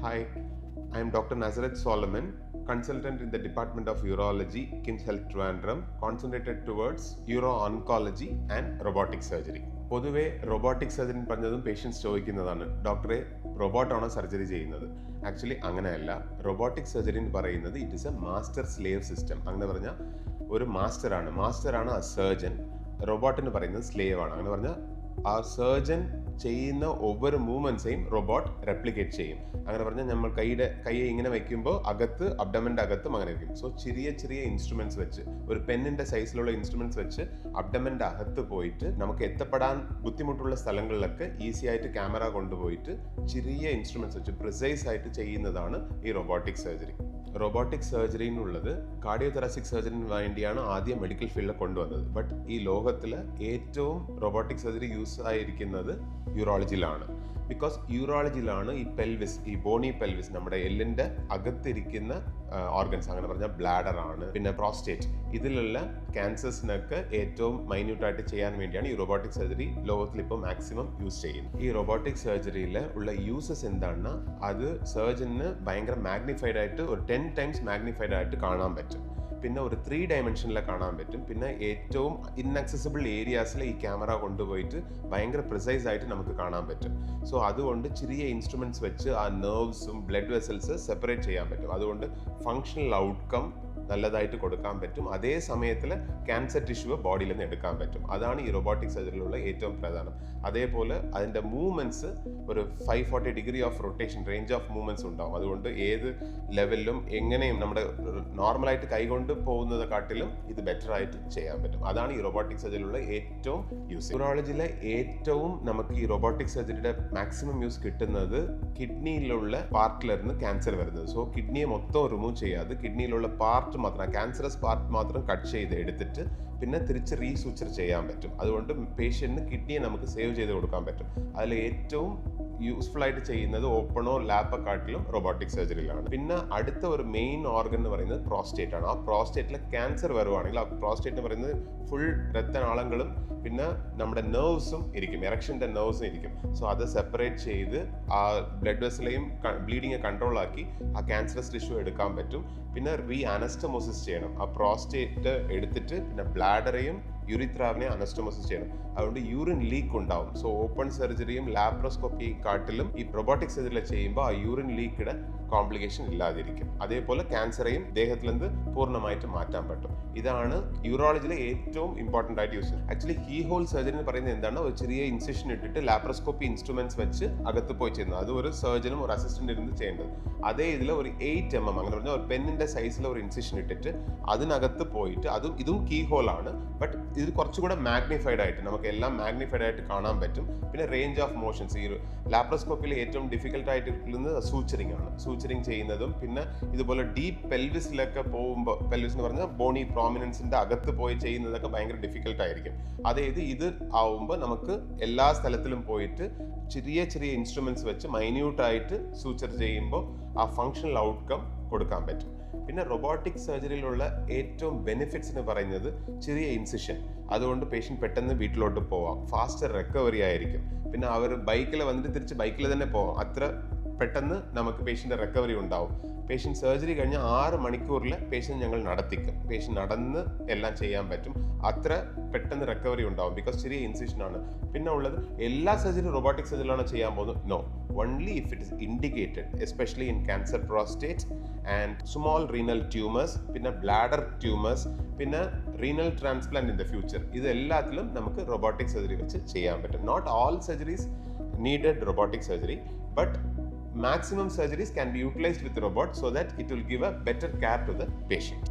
Hi, I am Dr. Nazareth Solomon, consultant in the Department of Urology, KIMS Health Trivandrum, concentrated towards uro-oncology and robotic surgery. പൊതുവെ robotic surgery പറഞ്ഞതും patients ചോദിക്കുന്നതാണ്, ഡോക്ടറെ റോബോട്ടാണോ surgery ചെയ്യുന്നത്? Actually അങ്ങനെയല്ല. Robotic surgery എന്ന് പറയുന്നത് it is A master slave system. അങ്ങനെ പറഞ്ഞാൽ ഒരു മാസ്റ്ററാണ് ആ സർജൻ. റോബോട്ടിന് പറയുന്നത് സ്ലേവ് ആണ്. അങ്ങനെ പറഞ്ഞാൽ ആ സർജൻ ചെയ്യുന്ന ഒவ்வொരു മൂവ്മെൻറ്റ്സെയും റോബോട്ട് റെപ്ലിക്കേറ്റ് ചെയ്യും. അങ്ങനെ പറഞ്ഞാൽ നമ്മൾ കൈയെ ഇങ്ങനെ വയ്ക്കുമ്പോൾ അബ്ഡമൻ്റെ അകത്തും അങ്ങനെ വയ്ക്കും. സോ ചെറിയ ഇൻസ്ട്രുമെൻറ്റ്സ് വെച്ച്, ഒരു പെന്നിൻ്റെ സൈസിലുള്ള ഇൻസ്ട്രുമെൻറ്റ്സ് വെച്ച് അബ്ഡമൻ്റെ അകത്ത് പോയിട്ട് നമുക്ക് എത്തപ്പെടാൻ ബുദ്ധിമുട്ടുള്ള സ്ഥലങ്ങളിലൊക്കെ ഈസി ആയിട്ട് ക്യാമറ കൊണ്ടുപോയിട്ട് ചെറിയ ഇൻസ്ട്രുമെൻറ്റ്സ് വെച്ച് പ്രിസൈസ് ആയിട്ട് ചെയ്യുന്നതാണ് ഈ റോബോട്ടിക് സർജറി. റോബോട്ടിക് സർജറി എന്നുള്ളത് കാർഡിയോതൊറാസിക് സർജറിന് വേണ്ടിയാണ് ആദ്യം മെഡിക്കൽ ഫീൽഡിൽ കൊണ്ടുവന്നത്. ബട്ട് ഈ ലോകത്തിൽ ഏറ്റവും റോബോട്ടിക് സർജറി യൂസ് ആയിരിക്കുന്നത് യൂറോളജിയിലാണ്. ബിക്കോസ് യൂറോളജിയിലാണ് ഈ ബോണി പെൽവിസ്, നമ്മുടെ എല്ലിൻ്റെ അകത്തിരിക്കുന്ന ഓർഗൻസ്, അങ്ങനെ പറഞ്ഞാൽ ബ്ലാഡർ ആണ്, പിന്നെ പ്രോസ്റ്റേറ്റ്, ഇതിലുള്ള ക്യാൻസേഴ്സിനൊക്കെ ഏറ്റവും മൈന്യൂട്ടായിട്ട് ചെയ്യാൻ വേണ്ടിയാണ് ഈ റോബോട്ടിക് സർജറി ലോകത്തിൽ ഇപ്പോൾ മാക്സിമം യൂസ് ചെയ്യുന്നത്. ഈ റോബോട്ടിക് സർജറിയിൽ ഉള്ള യൂസസ് എന്താണെന്ന് അത് സർജന് ഭയങ്കര മാഗ്നിഫൈഡ് ആയിട്ട്, ഒരു 10 times മാഗ്നിഫൈഡ് ആയിട്ട് കാണാൻ പറ്റും. പിന്നെ ഒരു 3 dimensionൽ കാണാൻ പറ്റും. പിന്നെ ഏറ്റവും ഇൻഅക്സസിബിൾ ഏരിയാസിൽ ഈ ക്യാമറ കൊണ്ടുപോയിട്ട് ഭയങ്കര പ്രിസൈസ് ആയിട്ട് നമുക്ക് കാണാൻ പറ്റും. സോ അതുകൊണ്ട് ചെറിയ ഇൻസ്ട്രുമെൻറ്റ്സ് വെച്ച് ആ നെർവ്സും ബ്ലഡ് വെസൽസ് സെപ്പറേറ്റ് ചെയ്യാൻ പറ്റും. അതുകൊണ്ട് ഫങ്ഷണൽ ഔട്ട്കം നല്ലതായിട്ട് കൊടുക്കാൻ പറ്റും. അതേ സമയത്തിൽ ക്യാൻസർ ടിഷ്യൂ ബോഡിയിൽ നിന്ന് എടുക്കാൻ പറ്റും. അതാണ് ഈ റോബോട്ടിക് സർജറിയിലുള്ള ഏറ്റവും പ്രധാനം. അതേപോലെ അതിൻ്റെ മൂവ്മെൻറ്റ്സ് ഒരു 540 degree of rotation, range of movements ഉണ്ടാവും. അതുകൊണ്ട് ഏത് ലെവലിലും എങ്ങനെയും നമ്മുടെ നോർമലായിട്ട് കൈകൊണ്ട് പോകുന്നതിനെക്കാട്ടിലും ഇത് ബെറ്റർ ആയിട്ട് ചെയ്യാൻ പറ്റും. അതാണ് ഈ റോബോട്ടിക് സർജറിയിലുള്ള ഏറ്റവും യൂസ്. യൂറോളജിയിലെ ഏറ്റവും നമുക്ക് ഈ റോബോട്ടിക് സർജറിയുടെ മാക്സിമം യൂസ് കിട്ടുന്നത് കിഡ്നിയിലുള്ള പാർട്ടിലായിരുന്നു ക്യാൻസർ വരുന്നത്. സോ കിഡ്നിയെ മൊത്തം റിമൂവ് ചെയ്യാതെ കിഡ്നിയിലുള്ള പാർട്ട് മാത്രം, ക്യാൻസറസ് പാർട്ട് മാത്രം കട്ട് ചെയ്ത് എടുത്തിട്ട് പിന്നെ തിരിച്ച് റീസൂച്ചർ ചെയ്യാൻ പറ്റും. അതുകൊണ്ട് പേഷ്യന്റിന് കിഡ്നിയെ നമുക്ക് സേവ് ചെയ്ത് കൊടുക്കാൻ പറ്റും. അതിൽ ഏറ്റവും യൂസ്ഫുൾ ആയിട്ട് ചെയ്യുന്നത് ഓപ്പണോ ലാപ്പക്കാട്ടിലും റോബോട്ടിക് സർജറിയിലാണ്. പിന്നെ അടുത്ത ഒരു മെയിൻ ഓർഗൻ എന്ന് പറയുന്നത് പ്രോസ്റ്റേറ്റ് ആണ്. ആ പ്രോസ്റ്റേറ്റിലെ ക്യാൻസർ വരുവാണെങ്കിൽ ആ പ്രോസ്റ്റേറ്റ് എന്ന് പറയുന്നത് ഫുൾ രക്തനാളങ്ങളും പിന്നെ നമ്മുടെ നെർവ്സും ഇരിക്കും, എറക്ഷൻ്റെ നെർവ്സും ഇരിക്കും. സോ അത് സെപ്പറേറ്റ് ചെയ്ത് ആ ബ്ലഡ് വെസലെയും ബ്ലീഡിങ് കൺട്രോൾ ആക്കി ആ ക്യാൻസറസ് ടിഷ്യൂ എടുക്കാൻ പറ്റും. പിന്നെ അനസ്റ്റമോസിസ് ചെയ്യണം. ആ പ്രോസ്റ്റേറ്റ് എടുത്തിട്ട് പിന്നെ ബ്ലാഡറെയും യുറിത്രാവിനെ അനസ്റ്റമോസിസ് ചെയ്യണം. അതുകൊണ്ട് യൂറിൻ ലീക്ക് ഉണ്ടാവും. സോ ഓപ്പൺ സർജറിയും ലാപ്രോസ്കോപ്പിയും കാട്ടിലും ഈ റോബോട്ടിക് സർജറി ചെയ്യുമ്പോൾ ആ യൂറിൻ ലീക്കിടെ കോംപ്ലിക്കേഷൻ ഇല്ലാതിരിക്കും. അതേപോലെ ക്യാൻസറേയും ദേഹത്തിൽ നിന്ന് പൂർണ്ണമായിട്ട് മാറ്റാൻ പറ്റും. ഇതാണ് യൂറോളജിയിലെ ഏറ്റവും ഇമ്പോർട്ടൻ്റ് ആയിട്ട് യൂസ് ചെയ്യുന്നത്. ആക്ച്വലി കീ ഹോൾ സർജറി എന്ന് പറയുന്നത് എന്താണ്? ഒരു ചെറിയ ഇൻസിഷൻ ഇട്ടിട്ട് ലാപ്രോസ്കോപ്പി ഇൻസ്ട്രുമെന്റ്സ് വെച്ച് അകത്ത് പോയി ചെയ്യുന്നത്. അത് ഒരു സർജനും ഒരു അസിസ്റ്റന്റ് ഇരുന്ന് ചെയ്യേണ്ടത്. അതേ ഇതിൽ ഒരു 8 mm അങ്ങനെ പറഞ്ഞാൽ ഒരു പെന്നിന്റെ സൈസിൽ ഒരു ഇൻസിഷൻ ഇട്ടിട്ട് അതിനകത്ത് പോയിട്ട് ഇതും കീ ഹോൾ ആണ്. ബട്ട് ഇത് കുറച്ചുകൂടെ മാഗ്നിഫൈഡ് ആയിട്ട് നമുക്ക് എല്ലാം മാഗ്നിഫൈഡ് ആയിട്ട് കാണാൻ പറ്റും. പിന്നെ റേഞ്ച് ഓഫ് മോഷൻസ്, ഈ ലാപ്രോസ്കോപ്പിയിൽ ഏറ്റവും ഡിഫിക്കൽട്ട് ആയിട്ട് ഇരിക്കുന്നത് സൂച്ചറിങ് ആണ്. സൂച്ചറിങ് ചെയ്യുന്നതും പിന്നെ ഇതുപോലെ ഡീപ്പ് പെൽവിസിലൊക്കെ പോകുമ്പോൾ, പെൽവിസ് എന്ന് പറഞ്ഞാൽ ബോണി പ്രോമിനൻസിന്റെ അകത്ത് പോയി ചെയ്യുന്നതൊക്കെ ഭയങ്കര ഡിഫിക്കൽട്ട് ആയിരിക്കും. അതായത് ഇത് ആവുമ്പോൾ നമുക്ക് എല്ലാ സ്ഥലത്തിലും പോയിട്ട് ചെറിയ ഇൻസ്ട്രുമെന്റ്സ് വെച്ച് മൈന്യൂട്ടായിട്ട് സൂച്ചർ ചെയ്യുമ്പോൾ ആ ഫങ്ഷണൽ ഔട്ട്കം കൊടുക്കാൻ പറ്റും. പിന്നെ റോബോട്ടിക് സർജറിയിലുള്ള ഏറ്റവും ബെനിഫിറ്റ്സ് എന്ന് പറയുന്നത് ചെറിയ ഇൻസിഷൻ. അതുകൊണ്ട് പേഷ്യൻ്റ് പെട്ടെന്ന് വീട്ടിലോട്ട് പോവാം, ഫാസ്റ്റർ റിക്കവറി ആയിരിക്കും. പിന്നെ അവർ ബൈക്കിൽ വന്നിട്ട് തിരിച്ച് ബൈക്കിൽ തന്നെ പോവാം. അത്ര പെട്ടെന്ന് നമുക്ക് പേഷ്യൻ്റെ റിക്കവറി ഉണ്ടാവും. പേഷ്യൻ്റ് സർജറി കഴിഞ്ഞ് 6 മണിക്കൂറിൽ പേഷ്യൻ്റ് ഞങ്ങൾ നടത്തിക്കും. പേഷ്യൻ്റ് നടന്ന് എല്ലാം ചെയ്യാൻ പറ്റും. അത്ര പെട്ടെന്ന് റിക്കവറി ഉണ്ടാവും. ബിക്കോസ് ചെറിയ ഇൻസിഷനാണ്. പിന്നെ ഉള്ളത് എല്ലാ സർജറി റോബോട്ടിക് സർജറിയിലാണോ ചെയ്യാൻ പോകുന്നത്? No, only if it is indicated, especially in cancer prostate and small renal tumors, പിന്നെ bladder tumors, പിന്നെ renal transplant in the future. ഇത് എല്ലാത്തിലും നമുക്ക് റോബോട്ടിക് സർജറി വെച്ച് ചെയ്യാൻ പറ്റും. Not all surgeries needed robotic surgery, but maximum surgeries can be utilized with robot so that it will give a better care to the patient.